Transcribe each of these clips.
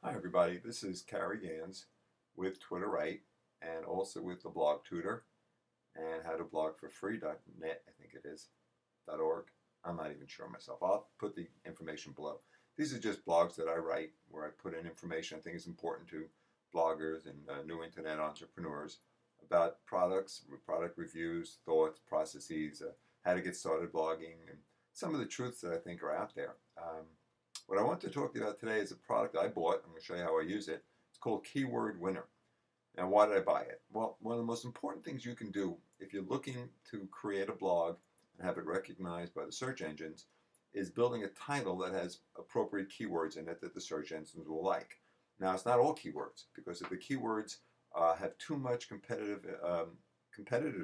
Hi everybody, this is Carrie Gans with Twitter Right and also with the blog tutor and how to blog for free.net, I think it is, .org. I'm not even sure myself. I'll put the information below. These are just blogs that I write where I put in information I think is important to bloggers and new internet entrepreneurs about products, product reviews, thoughts, processes, how to get started blogging, and some of the truths that I think are out there. What I want to talk to you about today is a product I bought. I'm going to show you how I use it. It's called Keyword Winner. Now, why did I buy it? Well, one of the most important things you can do if you're looking to create a blog and have it recognized by the search engines is building a title that has appropriate keywords in it that the search engines will like. Now, it's not all keywords, because if the keywords have too much competitors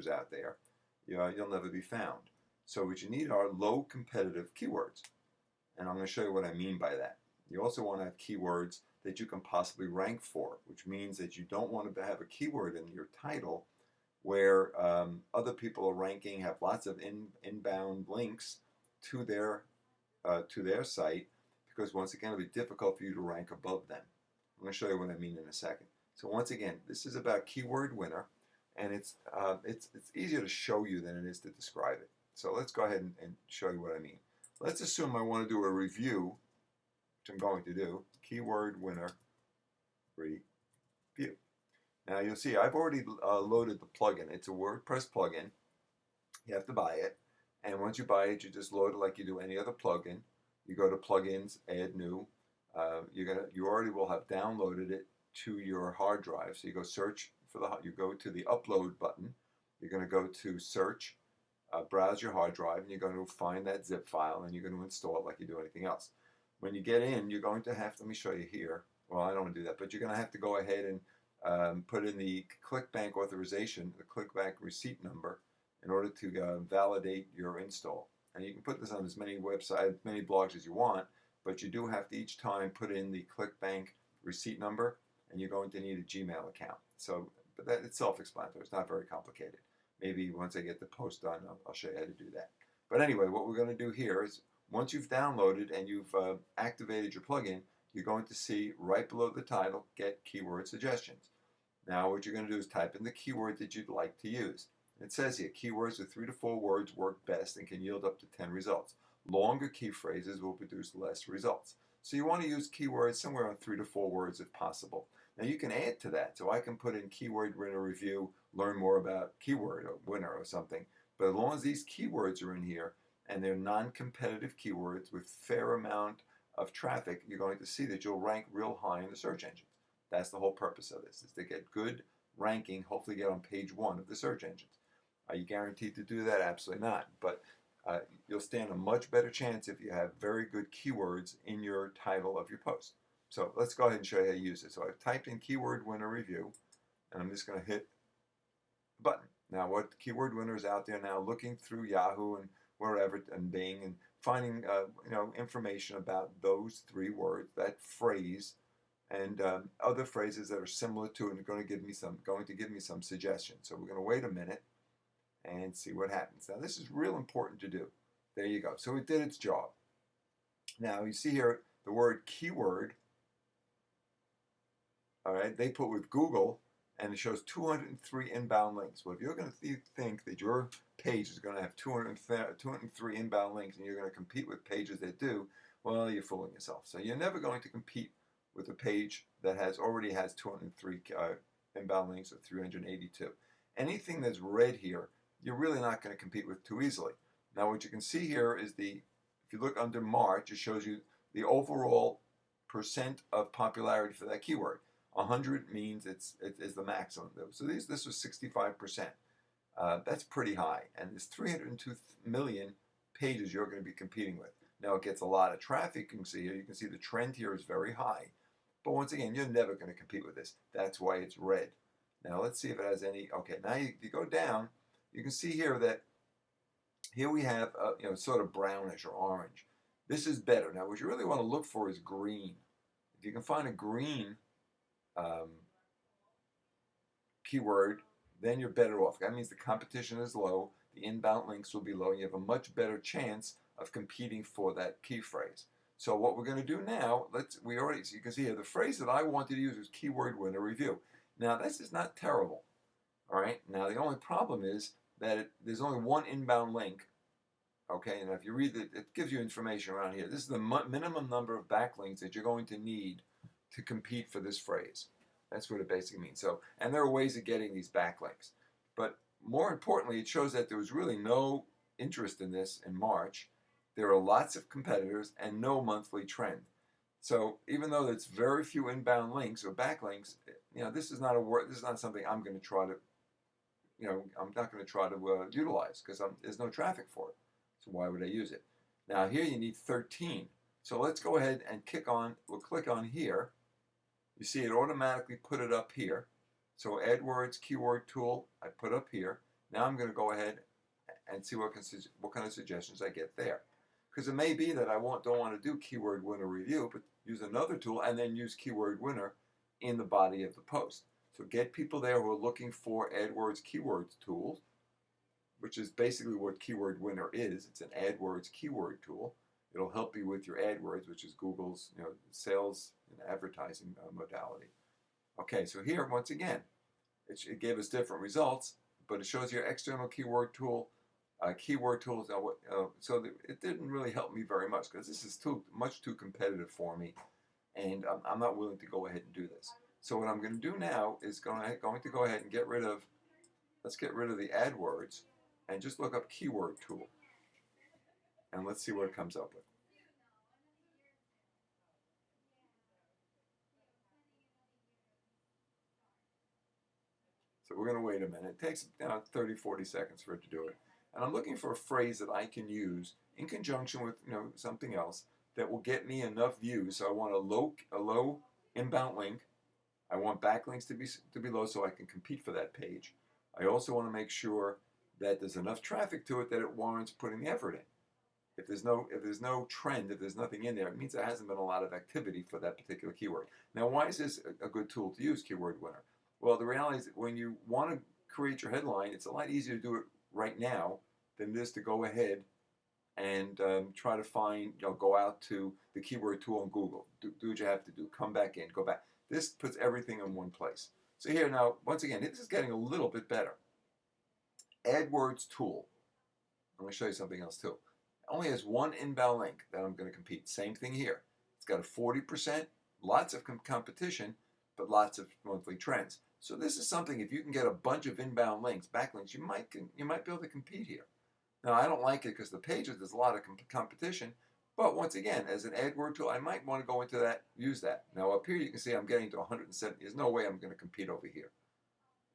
out there, you'll never be found. So what you need are low competitive keywords. And I'm going to show you what I mean by that. You also want to have keywords that you can possibly rank for, which means that you don't want to have a keyword in your title where other people are ranking, have lots of inbound links to their site, because once again, it'll be difficult for you to rank above them. I'm going to show you what I mean in a second. So once again, this is about Keyword Winner, and it's easier to show you than it is to describe it. So let's go ahead and show you what I mean. Let's assume I want to do a review, which I'm going to do, Keyword Winner Review. Now you'll see I've already loaded the plugin. It's a WordPress plugin. You have to buy it. And once you buy it, you just load it like you do any other plugin. You go to Plugins, Add New. You already will have downloaded it to your hard drive. So you go search for you go to the Upload button. You're going to go to Search, browse your hard drive, and you're going to find that zip file, and you're going to install it like you do anything else. When you get in, you're going to have, let me show you here. Well, I don't want to do that, but you're going to have to go ahead and put in the ClickBank authorization, the ClickBank receipt number, in order to validate your install. And you can put this on as many websites, many blogs as you want, but you do have to each time put in the ClickBank receipt number, and you're going to need a Gmail account. So, but that, it's self-explanatory. It's not very complicated. Maybe once I get the post done, I'll show you how to do that. But anyway, what we're going to do here is once you've downloaded and you've activated your plugin, you're going to see right below the title, Get Keyword Suggestions. Now what you're going to do is type in the keyword that you'd like to use. It says here, keywords with 3 to 4 words work best and can yield up to 10 results. Longer key phrases will produce less results. So you want to use keywords somewhere on 3 to 4 words if possible. Now you can add to that. So I can put in Keyword Winner Review, learn more about Keyword Winner or something. But as long as these keywords are in here and they're non-competitive keywords with fair amount of traffic, you're going to see that you'll rank real high in the search engines. That's the whole purpose of this, is to get good ranking, hopefully get on page 1 of the search engines. Are you guaranteed to do that? Absolutely not. But you'll stand a much better chance if you have very good keywords in your title of your post. So let's go ahead and show you how to use it. So I've typed in Keyword Winner Review, and I'm just going to hit the button. Now, what Keyword Winner is out there now, looking through Yahoo and wherever, and Bing, and finding information about those 3 words, that phrase, and other phrases that are similar to it, and going to give me some suggestions. So we're going to wait a minute and see what happens. Now this is real important to do. There you go. So it did its job. Now you see here the word keyword. All right, they put with Google, and it shows 203 inbound links. Well, if you're going to think that your page is going to have 203 inbound links and you're going to compete with pages that do, well, you're fooling yourself. So you're never going to compete with a page that already has 203 inbound links or 382. Anything that's red here, you're really not going to compete with too easily. Now what you can see here is if you look under March, it shows you the overall percent of popularity for that keyword. 100 means it's the maximum. So this was 65%. That's pretty high. And there's 302 million pages you're going to be competing with. Now it gets a lot of traffic. You can see here. You can see the trend here is very high. But once again, you're never going to compete with this. That's why it's red. Now let's see if it has any. Okay, now you go down. You can see here that here we have sort of brownish or orange. This is better. Now what you really want to look for is green. If you can find a green keyword, then you're better off. That means the competition is low, the inbound links will be low, and you have a much better chance of competing for that key phrase. So what we're going to do now, so you can see here, the phrase that I wanted to use was keyword winner review. Now this is not terrible, all right? Now the only problem is that there's only one inbound link, okay? And if you read it, it gives you information around here. This is the minimum number of backlinks that you're going to need to compete for this phrase. That's what it basically means. So, and there are ways of getting these backlinks. But more importantly, it shows that there was really no interest in this in March. There are lots of competitors and no monthly trend. So even though it's very few inbound links or backlinks, this is not this is not something I'm going to try to, I'm not going to try to utilize because there's no traffic for it. So why would I use it? Now here you need 13. So let's go ahead and we'll click on here. You see it automatically put it up here. So Adwords keyword tool, I put up here. Now I'm going to go ahead and see what kind of suggestions I get there. Because it may be that I don't want to do keyword winner review, but use another tool and then use keyword winner in the body of the post. So get people there who are looking for AdWords keywords tools, which is basically what keyword winner is. It's an AdWords keyword tool. It'll help you with your AdWords, which is Google's sales and advertising modality. Okay, so here once again, it gave us different results, but it shows your external keyword tool. Keyword tools. So it didn't really help me very much because this is much too competitive for me, and I'm not willing to go ahead and do this. So what I'm going to do now is going to go ahead and let's get rid of the AdWords and just look up keyword tool, and let's see what it comes up with. So we're going to wait a minute. It takes 30, 40 seconds for it to do it. And I'm looking for a phrase that I can use in conjunction with something else that will get me enough views. So I want a low inbound link. I want backlinks to be low so I can compete for that page. I also want to make sure that there's enough traffic to it that it warrants putting the effort in. If there's no trend, if there's nothing in there, it means there hasn't been a lot of activity for that particular keyword. Now, why is this a good tool to use, Keyword Winner? Well, the reality is that when you want to create your headline, it's a lot easier to do it right now than it is to go ahead and try to go out to the keyword tool on Google. Do what you have to do. Come back in, go back. This puts everything in one place. So here now, once again, this is getting a little bit better. AdWords tool. I'm going to show you something else too. It only has one inbound link that I'm going to compete. Same thing here. It's got a 40%, lots of competition, but lots of monthly trends. So this is something, if you can get a bunch of inbound links, backlinks, you might be able to compete here. Now, I don't like it because the pages, there's a lot of competition. But once again, as an AdWord tool, I might want to go into that, use that. Now, up here, you can see I'm getting to 170. There's no way I'm going to compete over here.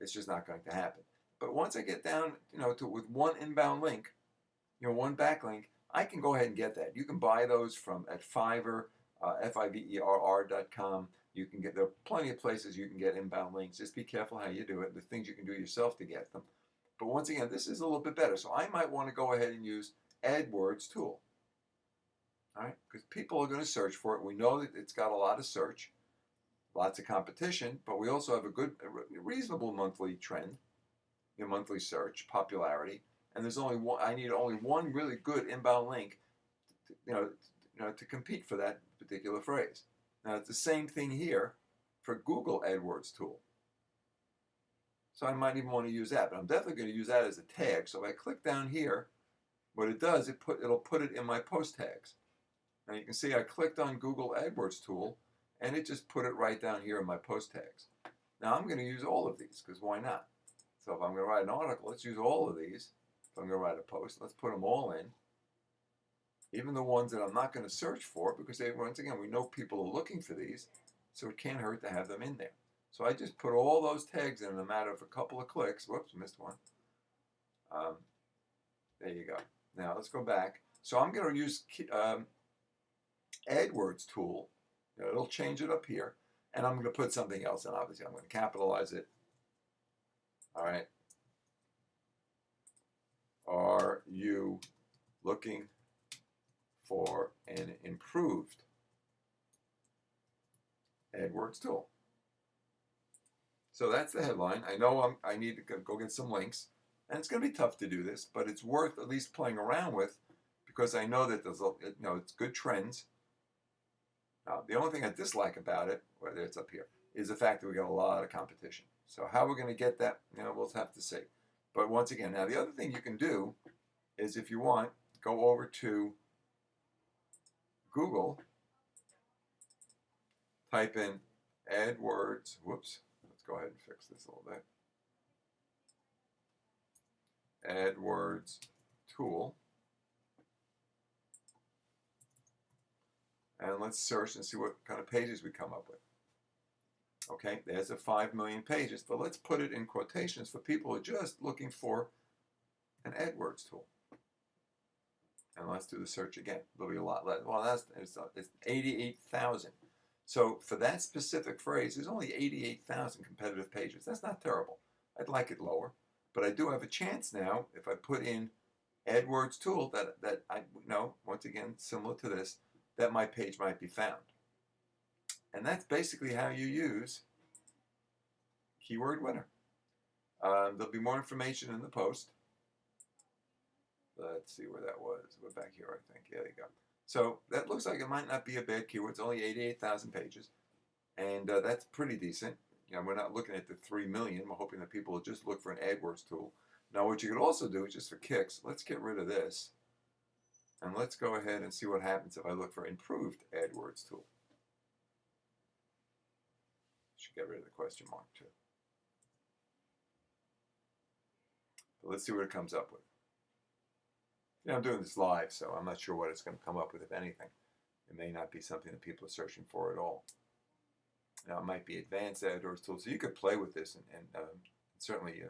It's just not going to happen. But once I get down, with one inbound link, one backlink, I can go ahead and get that. You can buy those at Fiverr, fiverr.com. There are plenty of places you can get inbound links. Just be careful how you do it. There's things you can do yourself to get them. But once again, this is a little bit better. So I might want to go ahead and use AdWords tool. All right, because people are going to search for it. We know that it's got a lot of search, lots of competition, but we also have a reasonable monthly trend, monthly search popularity. And there's only one. I need only one really good inbound link, to compete for that particular phrase. Now it's the same thing here for Google AdWords tool. So I might even want to use that, but I'm definitely going to use that as a tag. So if I click down here, what it does, it'll put it in my post tags. Now you can see I clicked on Google AdWords tool, and it just put it right down here in my post tags. Now I'm going to use all of these, because why not? So if I'm going to write an article, let's use all of these. If I'm going to write a post, let's put them all in. Even the ones that I'm not going to search for, because once again, we know people are looking for these, so it can't hurt to have them in there. So I just put all those tags in a matter of a couple of clicks. Whoops, missed one. There you go. Now let's go back. So I'm going to use AdWords tool. It'll change it up here. And I'm going to put something else in. Obviously, I'm going to capitalize it. All right. Are you looking for an improved AdWords tool? So that's the headline. I know I need to go get some links, and it's going to be tough to do this, but it's worth at least playing around with, because I know that there's it's good trends, The only thing I dislike about it, whether it's up here, is the fact that we got a lot of competition. So how we're going to get that, we'll have to see. But once again, now the other thing you can do is, if you want, go over to Google, type in Adwords. Whoops. Let's go ahead and fix this a little bit. Adwords tool. And let's search and see what kind of pages we come up with. Okay, there's the 5 million pages, but let's put it in quotations for people who are just looking for an Adwords tool. And let's do the search again. There'll be a lot less. Well, it's 88,000. So for that specific phrase, there's only 88,000 competitive pages. That's not terrible. I'd like it lower, but I do have a chance now if I put in Adwords tool that I know, once again, similar to this, that my page might be found. And that's basically how you use Keyword Winner. There'll be more information in the post. Let's see where that was. We're back here, I think. Yeah, there you go. So that looks like it might not be a bad keyword. It's only 88,000 pages. And that's pretty decent. We're not looking at the 3 million. We're hoping that people will just look for an AdWords tool. Now, what you could also do is, just for kicks, let's get rid of this. And let's go ahead and see what happens if I look for improved AdWords tool. Should get rid of the question mark too. But let's see what it comes up with. I'm doing this live, so I'm not sure what it's going to come up with, if anything. It may not be something that people are searching for at all. Now, it might be advanced AdWords tool, so you could play with this and certainly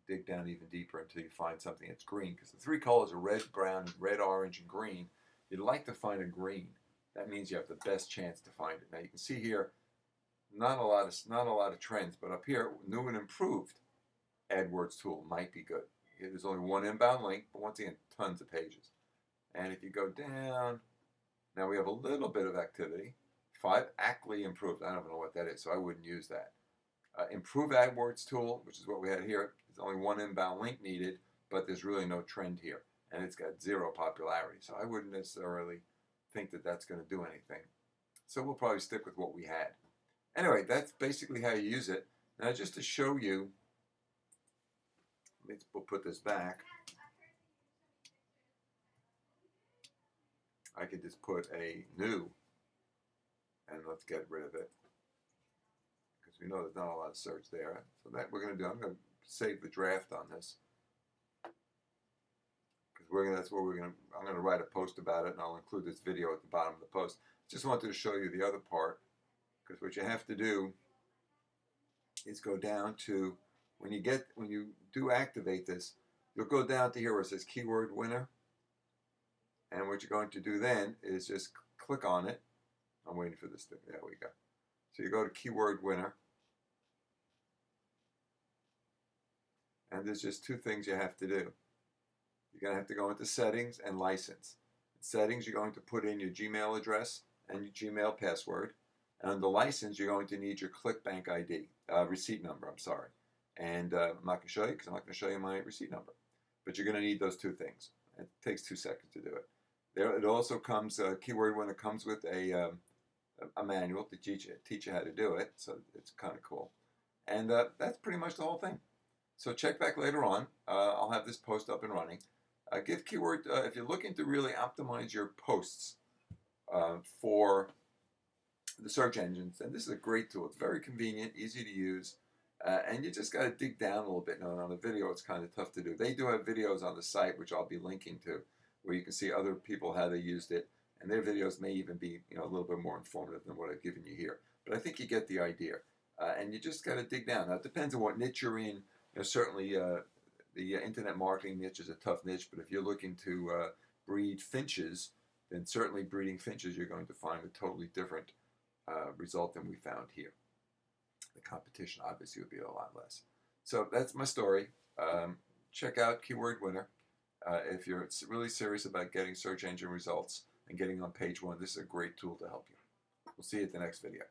dig down even deeper until you find something that's green, because the 3 colors are red, brown, red, orange, and green. You'd like to find a green. That means you have the best chance to find it. Now, you can see here, not a lot of trends, but up here, new and improved AdWords tool might be good. There's only 1 inbound link, but once again, tons of pages. And if you go down, now we have a little bit of activity. 5 Actly improved. I don't know what that is, so I wouldn't use that. Improve AdWords tool, which is what we had here. There's only 1 inbound link needed, but there's really no trend here. And it's got 0 popularity. So I wouldn't necessarily think that that's going to do anything. So we'll probably stick with what we had. Anyway, that's basically how you use it. Now, just to show you, we'll put this back. I could just put a new, and let's get rid of it, because we know there's not a lot of search there. So that we're going to do, I'm going to save the draft on this, because that's where I'm going to write a post about it, and I'll include this video at the bottom of the post. Just wanted to show you the other part, because what you have to do is go down to, when you do activate this, you'll go down to here where it says Keyword Winner. And what you're going to do then is just click on it. I'm waiting for this thing. There we go. So you go to Keyword Winner. And there's just 2 things you have to do. You're going to have to go into Settings and License. In Settings, you're going to put in your Gmail address and your Gmail password. And on the license, you're going to need your ClickBank ID, receipt number, I'm sorry. And I'm not going to show you, because I'm not going to show you my receipt number. But you're going to need those 2 things. It takes 2 seconds to do it. There, it also comes, Keyword Winner comes with a manual to teach you how to do it. So it's kind of cool. And that's pretty much the whole thing. So check back later on. I'll have this post up and running. Give Keyword, if you're looking to really optimize your posts for the search engines, and this is a great tool. It's very convenient, easy to use. And you just got to dig down a little bit. Now, on a video, it's kind of tough to do. They do have videos on the site, which I'll be linking to, where you can see other people how they used it. And their videos may even be a little bit more informative than what I've given you here. But I think you get the idea. And you just got to dig down. Now, it depends on what niche you're in. Certainly, the internet marketing niche is a tough niche. But if you're looking to breed finches, then certainly breeding finches, you're going to find a totally different result than we found here. The competition obviously would be a lot less. So that's my story. Check out Keyword Winner. If you're really serious about getting search engine results and getting on page 1, this is a great tool to help you. We'll see you at the next video.